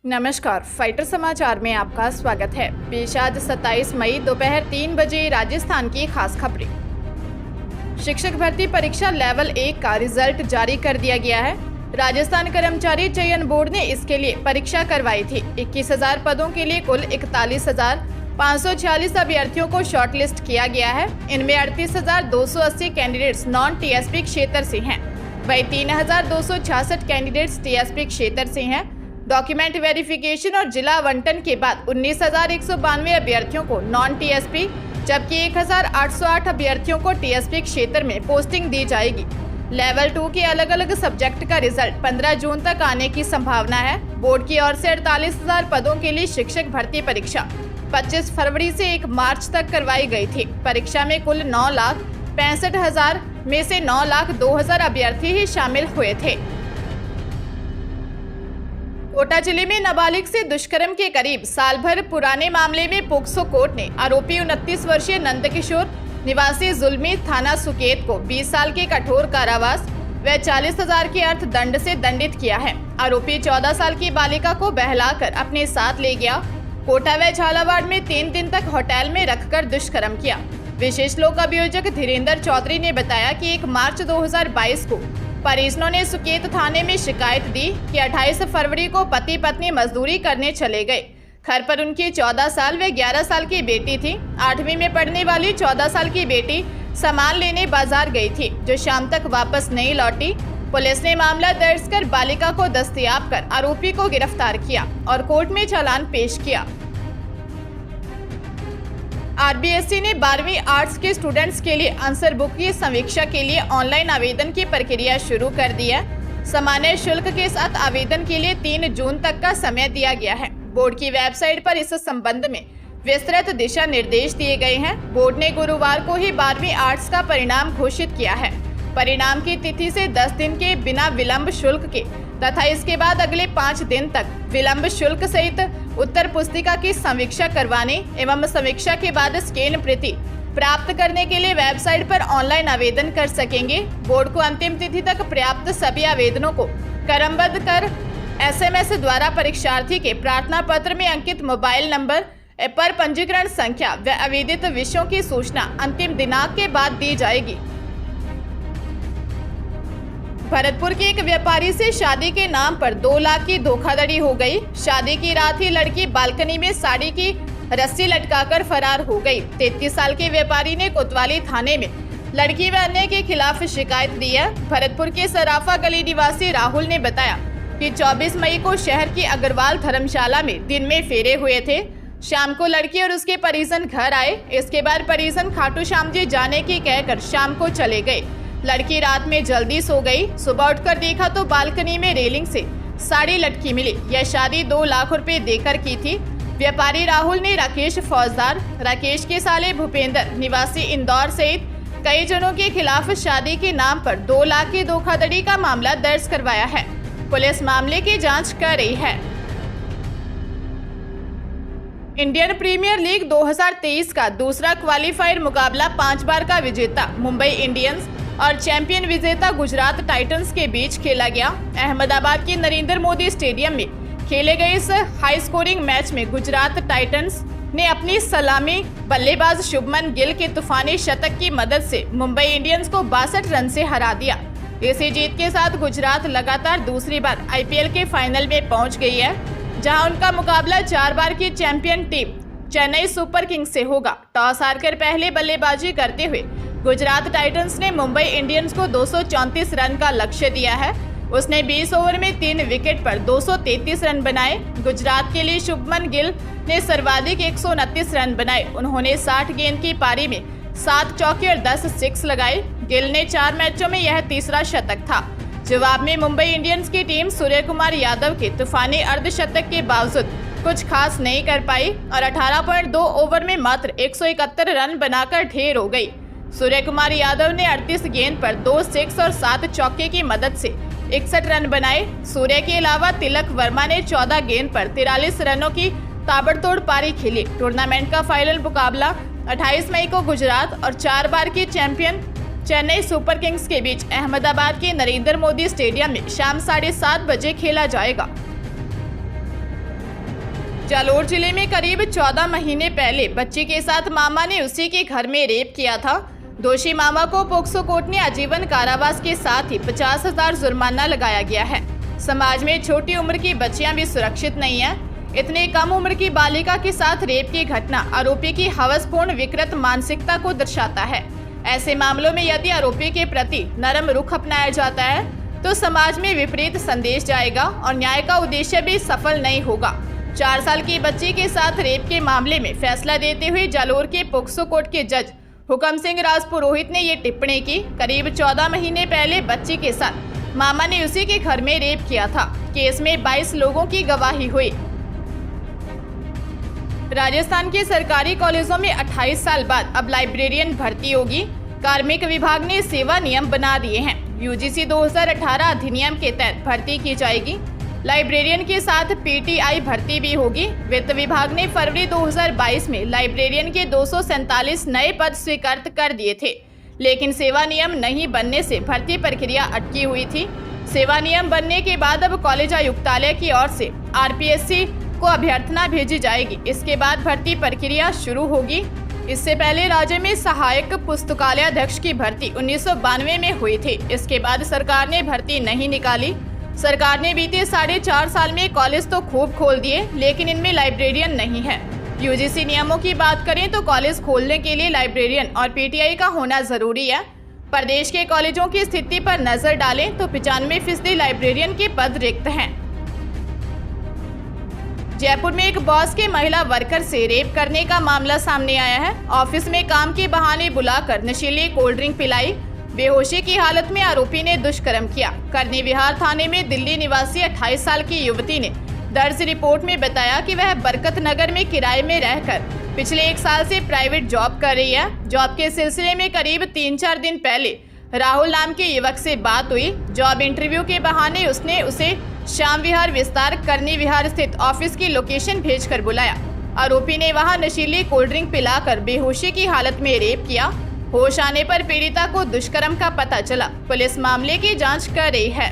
नमस्कार, फाइटर समाचार में आपका स्वागत है। पेश आज 27 मई दोपहर 3 बजे राजस्थान की खास खबरें। शिक्षक भर्ती परीक्षा लेवल 1 का रिजल्ट जारी कर दिया गया है। राजस्थान कर्मचारी चयन बोर्ड ने इसके लिए परीक्षा करवाई थी। 21,000 पदों के लिए कुल 41,546 अभ्यर्थियों को शॉर्टलिस्ट किया गया है। इनमें 38,280 कैंडिडेट्स नॉन टीएसपी क्षेत्र से हैं, वहीं 3,266 कैंडिडेट्स टीएसपी क्षेत्र से हैं। डॉक्यूमेंट वेरिफिकेशन और जिला आवंटन के बाद 19,192 अभ्यर्थियों को नॉन टीएसपी जबकि 1,808 अभ्यर्थियों को टीएसपी क्षेत्र में पोस्टिंग दी जाएगी। लेवल 2 के अलग अलग सब्जेक्ट का रिजल्ट 15 जून तक आने की संभावना है। बोर्ड की ओर से 48,000 पदों के लिए शिक्षक भर्ती परीक्षा 25 फरवरी से 1 मार्च तक करवाई गई थी। परीक्षा में कुल 9,65,000 में से 9,02,000 अभ्यर्थी ही शामिल हुए थे। कोटा जिले में नाबालिग से दुष्कर्म के करीब साल भर पुराने मामले में पोक्सो कोर्ट ने आरोपी 29 वर्षीय नंदकिशोर निवासी जुल्मी थाना सुकेत को 20 साल के कठोर कारावास व 40,000 के अर्थदंड से दंडित किया है। आरोपी 14 साल की बालिका को बहलाकर अपने साथ ले गया। कोटा व झालावाड़ में 3 दिन तक होटल में रखकर दुष्कर्म किया। विशेष लोक अभियोजक धीरेन्द्र चौधरी ने बताया कि 1 मार्च 2022 को परिजनों ने सुकेत थाने में शिकायत दी कि 28 फरवरी को पति पत्नी मजदूरी करने चले गए। घर पर उनकी 14 साल व 11 साल की बेटी थी। 8वीं में पढ़ने वाली 14 साल की बेटी सामान लेने बाजार गई थी, जो शाम तक वापस नहीं लौटी। पुलिस ने मामला दर्ज कर बालिका को दस्तयाब कर आरोपी को गिरफ्तार किया और कोर्ट में चालान पेश किया। आरबीएसई ने 12वीं आर्ट्स के स्टूडेंट्स के लिए आंसर बुक की समीक्षा के लिए ऑनलाइन आवेदन की प्रक्रिया शुरू कर दी है। सामान्य शुल्क के साथ आवेदन के लिए 3 जून तक का समय दिया गया है। बोर्ड की वेबसाइट पर इस संबंध में विस्तृत दिशा निर्देश दिए गए हैं। बोर्ड ने गुरुवार को ही 12वीं आर्ट्स का परिणाम घोषित किया है। परिणाम की तिथि से 10 दिन के बिना विलंब शुल्क के तथा इसके बाद अगले 5 दिन तक विलंब शुल्क सहित उत्तर पुस्तिका की समीक्षा करवाने एवं समीक्षा के बाद स्कैन प्रति प्राप्त करने के लिए वेबसाइट पर ऑनलाइन आवेदन कर सकेंगे। बोर्ड को अंतिम तिथि तक प्राप्त सभी आवेदनों को क्रमबद्ध कर एसएमएस द्वारा परीक्षार्थी के प्रार्थना पत्र में अंकित मोबाइल नंबर पर पंजीकरण संख्या व आवेदित विषयों की सूचना अंतिम दिनांक के बाद दी जाएगी। भरतपुर के एक व्यापारी से शादी के नाम पर 2 लाख की धोखाधड़ी हो गई। शादी की रात ही लड़की बालकनी में साड़ी की रस्सी लटकाकर फरार हो गई। 33 साल के व्यापारी ने कोतवाली थाने में लड़की व अन्य के खिलाफ शिकायत दी है। भरतपुर के सराफा गली निवासी राहुल ने बताया कि 24 मई को शहर की अग्रवाल धर्मशाला में दिन में फेरे हुए थे। शाम को लड़की और उसके परिजन घर आए। इसके बाद परिजन खाटू श्याम जी जाने की कहकर शाम को चले गए। लड़की रात में जल्दी सो गई। सुबह उठकर देखा तो बालकनी में रेलिंग से साड़ी लटकी मिली। यह शादी 2 लाख रुपए देकर की थी। व्यापारी राहुल ने राकेश फौजदार, राकेश के साले भूपेंद्र निवासी इंदौर सहित कई जनों के खिलाफ शादी के नाम पर 2 लाख की धोखाधड़ी का मामला दर्ज करवाया है। पुलिस मामले की जांच कर रही है। इंडियन प्रीमियर लीग 2023 का दूसरा क्वालीफायर मुकाबला 5 बार का विजेता मुंबई इंडियंस और चैंपियन विजेता गुजरात टाइटंस के बीच खेला गया। अहमदाबाद के नरेंद्र मोदी स्टेडियम में खेले गए इस हाई स्कोरिंग मैच में गुजरात टाइटंस ने अपनी सलामी बल्लेबाज शुभमन गिल के तूफानी शतक की मदद से मुंबई इंडियंस को 62 रन से हरा दिया। इसी जीत के साथ गुजरात लगातार दूसरी बार आईपीएल के फाइनल में पहुंच गई है, जहां उनका मुकाबला 4 बार की champion team Chennai super Kings से होगा। टॉस हारकर पहले बल्लेबाजी करते हुए गुजरात टाइटंस ने मुंबई इंडियंस को 234 रन का लक्ष्य दिया है। उसने 20 ओवर में 3 विकेट पर 233 रन बनाए। गुजरात के लिए शुभमन गिल ने सर्वाधिक 129 रन बनाए। उन्होंने 60 गेंद की पारी में 7 चौके और 10 सिक्स लगाए। गिल ने 4 मैचों में यह तीसरा शतक था। जवाब में मुंबई इंडियंस की टीम सूर्य कुमार यादव के तूफानी अर्धशतक के बावजूद कुछ खास नहीं कर पाई और 18.2 ओवर में मात्र 171 रन बनाकर ढेर हो गई। सूर्य कुमार यादव ने 38 गेंद पर 2 सिक्स और 7 चौके की मदद से 61 रन बनाए। सूर्य के अलावा तिलक वर्मा ने 14 गेंद पर 43 रनों की ताबड़तोड़ पारी खेली। टूर्नामेंट का फाइनल मुकाबला 28 मई को गुजरात और 4 बार की चैंपियन चेन्नई सुपर किंग्स के बीच अहमदाबाद के नरेंद्र मोदी स्टेडियम में शाम 7:30 बजे खेला जाएगा। जालोर जिले में करीब 14 महीने पहले बच्ची के साथ मामा ने उसी के घर में रेप किया था। दोषी मामा को पोक्सो कोर्ट ने आजीवन कारावास के साथ ही 50,000 जुर्माना लगाया गया है। समाज में छोटी उम्र की बच्चियां भी सुरक्षित नहीं है। इतने कम उम्र की बालिका के साथ रेप की घटना आरोपी की हवसपूर्ण विकृत मानसिकता को दर्शाता है। ऐसे मामलों में यदि आरोपी के प्रति नरम रुख अपनाया जाता है तो समाज में विपरीत संदेश जाएगा और न्याय का उद्देश्य भी सफल नहीं होगा। 4 साल की बच्ची के साथ रेप के मामले में फैसला देते हुए जालोर के पोक्सो कोर्ट के जज हुकम सिंह राजपुरोहित ने ये टिप्पणी की। करीब 14 महीने पहले बच्ची के साथ मामा ने उसी के घर में रेप किया था। केस में 22 लोगों की गवाही हुई। राजस्थान के सरकारी कॉलेजों में 28 साल बाद अब लाइब्रेरियन भर्ती होगी। कार्मिक विभाग ने सेवा नियम बना दिए हैं। यूजीसी 2018 अधिनियम के तहत भर्ती की जाएगी। लाइब्रेरियन के साथ पीटीआई भर्ती भी होगी। वित्त विभाग ने फरवरी 2022 में लाइब्रेरियन के 247 नए पद स्वीकृत कर दिए थे, लेकिन सेवा नियम नहीं बनने से भर्ती प्रक्रिया अटकी हुई थी। सेवा नियम बनने के बाद अब कॉलेज आयुक्तालय की ओर से आरपीएससी को अभ्यर्थना भेजी जाएगी। इसके बाद भर्ती प्रक्रिया शुरू होगी। इससे पहले राज्य में सहायक पुस्तकालय अध्यक्ष की भर्ती 1992 में हुई थी। इसके बाद सरकार ने भर्ती नहीं निकाली। सरकार ने बीते 4.5 साल में कॉलेज तो खूब खोल दिए, लेकिन इनमें लाइब्रेरियन नहीं है। यूजीसी नियमों की बात करें तो कॉलेज खोलने के लिए लाइब्रेरियन और पीटीआई का होना जरूरी है। प्रदेश के कॉलेजों की स्थिति पर नजर डालें तो 95% लाइब्रेरियन के पद रिक्त हैं। जयपुर में एक बॉस के महिला वर्कर से रेप करने का मामला सामने आया है। ऑफिस में काम के बहाने बुलाकर नशीली कोल्ड ड्रिंक पिलाई। बेहोशी की हालत में आरोपी ने दुष्कर्म किया। करनी विहार थाने में दिल्ली निवासी 28 साल की युवती ने दर्ज रिपोर्ट में बताया कि वह बरकत नगर में किराए में रहकर पिछले 1 साल से प्राइवेट जॉब कर रही है। जॉब के सिलसिले में करीब 3-4 दिन पहले राहुल नाम के युवक से बात हुई। जॉब इंटरव्यू के बहाने उसने उसे श्याम विहार विस्तार करनी विहार स्थित ऑफिस की लोकेशन भेजकर बुलाया। आरोपी ने वहां नशीली कोल्ड ड्रिंक पिलाकर बेहोशी की हालत में रेप किया। होश आने पर पीड़िता को दुष्कर्म का पता चला। पुलिस मामले की जांच कर रही है।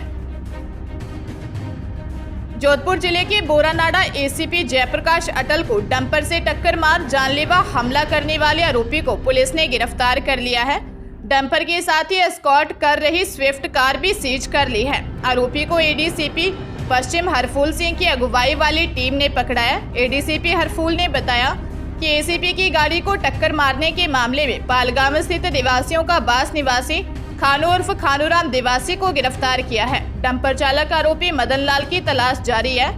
जोधपुर जिले के बोरानाडा एसीपी जयप्रकाश अटल को डंपर से टक्कर मार जानलेवा हमला करने वाले आरोपी को पुलिस ने गिरफ्तार कर लिया है। डंपर के साथ ही एस्कॉर्ट कर रही स्विफ्ट कार भी सीज कर ली है। आरोपी को एडीसीपी पश्चिम हरफूल सिंह की अगुवाई वाली टीम ने पकड़ा है। एडीसीपी हरफूल ने बताया कि एसीपी की गाड़ी को टक्कर मारने के मामले में पालगाम स्थित निवासियों का बास निवासी खानू उर्फ खानूराम निवासी को गिरफ्तार किया है। डंपर चालक आरोपी मदन लाल की तलाश जारी है।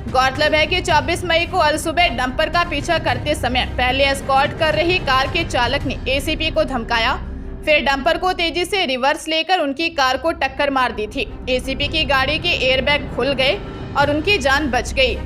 गौरतलब है कि 24 मई को अल सुबह डंपर का पीछा करते समय पहले एस्कॉर्ट कर रही कार के चालक ने एसीपी को धमकाया, फिर डंपर को तेजी से रिवर्स लेकर उनकी कार को टक्कर मार दी थी। एसीपी की गाड़ी के एयरबैग खुल गए और उनकी जान बच गई।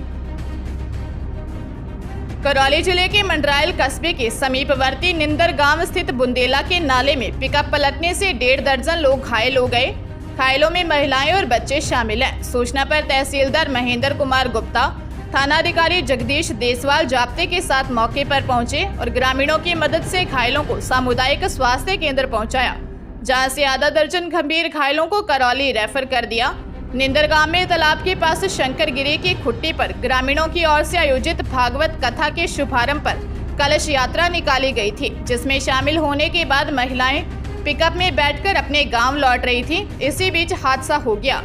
करौली जिले के मंडरायल कस्बे के समीपवर्ती निंदर गांव स्थित बुंदेला के नाले में पिकअप पलटने से 1.5 दर्जन लोग घायल हो गए। घायलों में महिलाएं और बच्चे शामिल हैं। सूचना पर तहसीलदार महेंद्र कुमार गुप्ता, थानाधिकारी जगदीश देसवाल जाप्ते के साथ मौके पर पहुंचे और ग्रामीणों की मदद से घायलों को सामुदायिक स्वास्थ्य केंद्र पहुंचाया, जहां से आधा दर्जन गंभीर घायलों को करौली रेफर कर दिया। निंदर गांव में तालाब के पास शंकरगिरी की खुट्टी पर ग्रामीणों की ओर से आयोजित भागवत कथा के शुभारंभ पर कलश यात्रा निकाली गई थी, जिसमें शामिल होने के बाद महिलाएं पिकअप में बैठकर अपने गांव लौट रही थी। इसी बीच हादसा हो गया।